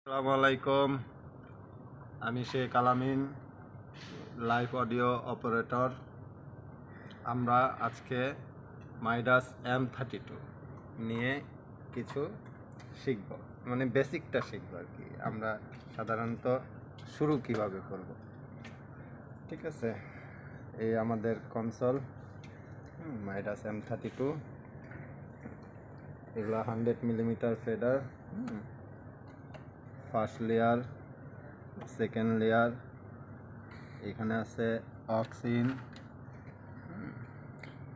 আসসালামু আলাইকুম। আমি শেখ আলামিন, লাইভ অডিও অপারেটর। আমরা আজকে মাইডাস m32 নিয়ে কিছু শিখব, মানে বেসিকটা শিখব আর কি। আমরা সাধারণত শুরু কিভাবে করব, ঠিক আছে। এই আমাদের কনসোল মাইডাস m32, এগুলো 100 mm feeder, first layer, second layer, এখানে আছে অক্সিন,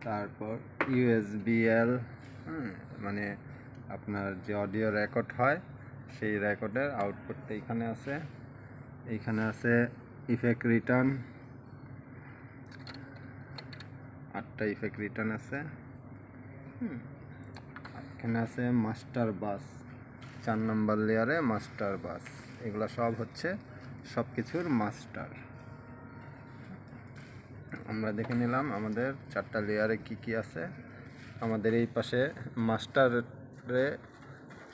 তারপর ইউএসবিএল, মানে আপনার যে অডিও রেকর্ড হয় সেই রেকর্ডের আউটপুটটা এখানে আছে। এইখানে আছে ইফেক্ট রিটার্ন, 8টা ইফেক্ট রিটার্ন আছে। এখানে আছে মাস্টার বাস, 4 নম্বর লেয়ারে মাস্টার বাস। এগুলো সব হচ্ছে সব কিছুর মাস্টার। আমরা দেখে নিলাম আমাদের 4টা লেয়ারে কি কি আছে। আমাদের এই পাশে মাস্টারে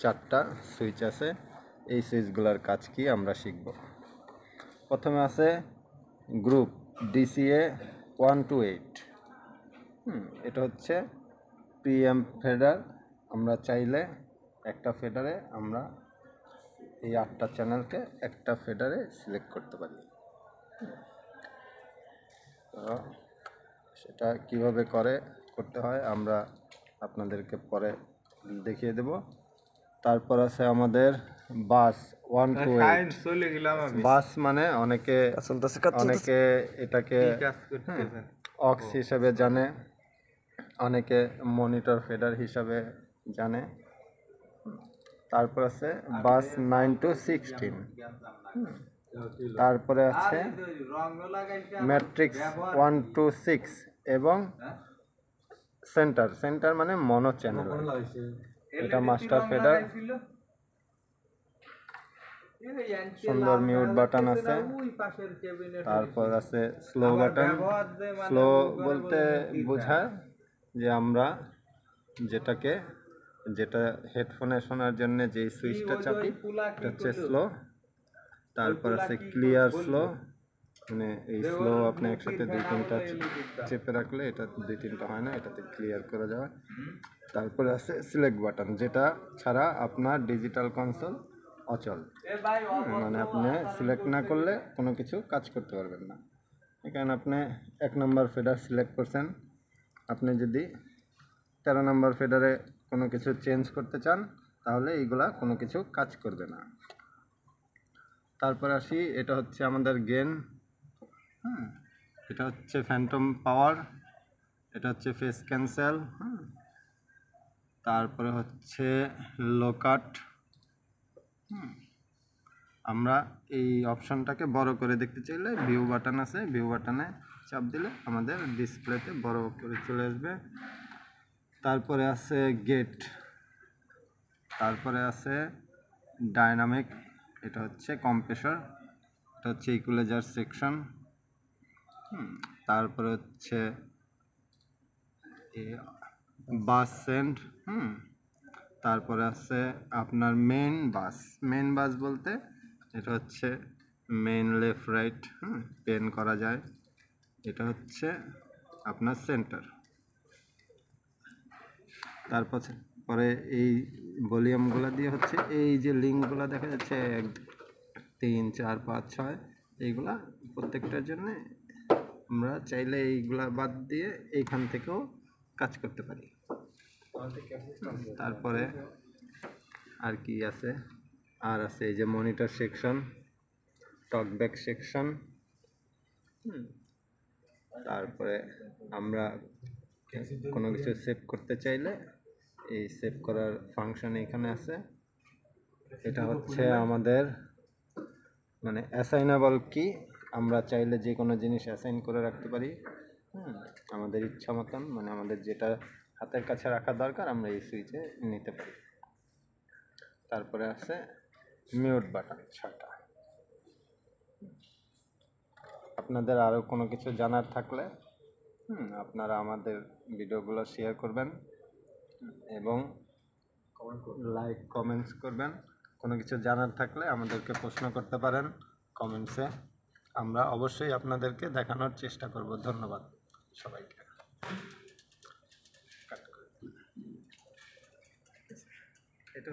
4টা সুইচ আছে। এই সুইচগুলোর কাজ কি আমরা শিখব। প্রথমে আছে গ্রুপ DCA 128। এটা হচ্ছে PM ফেডার। আমরা চাইলে একটা ফেডারে আমরা এই 8টা চ্যানেলকে একটা ফেডারে সিলেক্ট করতে পারি। তো সেটা কিভাবে করতে হয় আমরা আপনাদেরকে পরে দেখিয়ে দেব। তারপর আছে আমাদের বাস 128। বাস মানে অনেকে এটাকে অক্স হিসাবে জানে, অনেকে মনিটর ফেডার হিসাবে জানে। তারপর আছে বাস 9 to 16। তারপরে আছে ম্যাট্রিক্স 1 to 6 এবং সেন্টার মানে মনো চ্যানেল। এটা মাস্টার ফেডার। সুন্দর মিউট বাটন আছে। তারপর আছে স্লো বাটন। স্লো বলতে বোঝায় যে আমরা যেটা হেডফোনে শোনার জন্য যে সুইচটা চাপি এটা হচ্ছে স্লো। তারপর আছে ক্লিয়ার স্লো, মানে এই স্লো আপনি একসাথে 2-3টা চেপে রাখলে এটা 2-3টা হয় না, এটাতে ক্লিয়ার করা যাবে। তারপরে আছে সিলেক্ট বাটন, যেটা ছাড়া আপনার ডিজিটাল কনসোল অচল, মানে আপনি সিলেক্ট না করলে কোনো কিছু কাজ করতে পারবেন না। এখানে আপনি 1 নম্বর ফেডার সিলেক্ট করছেন, আপনি যদি 13 নম্বর ফেডারে কোনো কিছু চেঞ্জ করতে চান তাহলে এইগুলা কোনো কিছু কাজ করবে না। তারপর আসি, এটা হচ্ছে আমাদের গেন, এটা হচ্ছে ফ্যান্টম পাওয়ার, এটা হচ্ছে ফেস ক্যান্সেল, তারপরে হচ্ছে লোকাট। আমরা এই অপশনটাকে বড় করে দেখতে চাইলে ভিউ বাটন আছে, ভিউ বাটনে চাপ দিলে আমাদের ডিসপ্লেতে বড় করে চলে আসবে। তারপরে আছে গেট, তারপরে আছে ডাইনামিক, এটা হচ্ছে কম্প্রেসর, এটা হচ্ছে ইকুয়ালাইজার সেকশন। তারপরে হচ্ছে বাস সেন্ড। তারপরে আছে আপনার মেন বাস বলতে এটা হচ্ছে মেন লেফট রাইট পেন করা যায়। এটা হচ্ছে আপনার সেন্টার। পরে এই ভলিউমগুলো দিয়ে হচ্ছে এই যে লিঙ্কগুলো দেখা যাচ্ছে 1 3 4 5 6, এইগুলা প্রত্যেকটার জন্য আমরা চাইলে এইগুলা বাদ দিয়ে এইখান থেকেও কাজ করতে পারি। তারপরে আর কি আছে, আছে এই যে মনিটর সেকশন, টকব্যাক সেকশন। তারপরে আমরা কোনো কিছু সেভ করতে চাইলে এই সেভ করার ফাংশন এখানে আছে। এটা হচ্ছে আমাদের মানে অ্যাসাইনেবল কি, আমরা চাইলে যে কোনো জিনিস অ্যাসাইন করে রাখতে পারি আমাদের ইচ্ছা মতন, মানে আমাদের যেটা হাতের কাছে রাখা দরকার আমরা এই সুইচে নিতে পারি। তারপরে আছে মিউট বাটন 6টা। আপনাদের আরও কোনো কিছু জানার থাকলে আপনারা আমাদের ভিডিওগুলো শেয়ার করবেন এবং লাইক কমেন্টস করবেন। কোনো কিছু জানার থাকলে আমাদেরকে প্রশ্ন করতে পারেন কমেন্টসে, আমরা অবশ্যই আপনাদেরকে দেখানোর চেষ্টা করব। ধন্যবাদ সবাইকে। এটা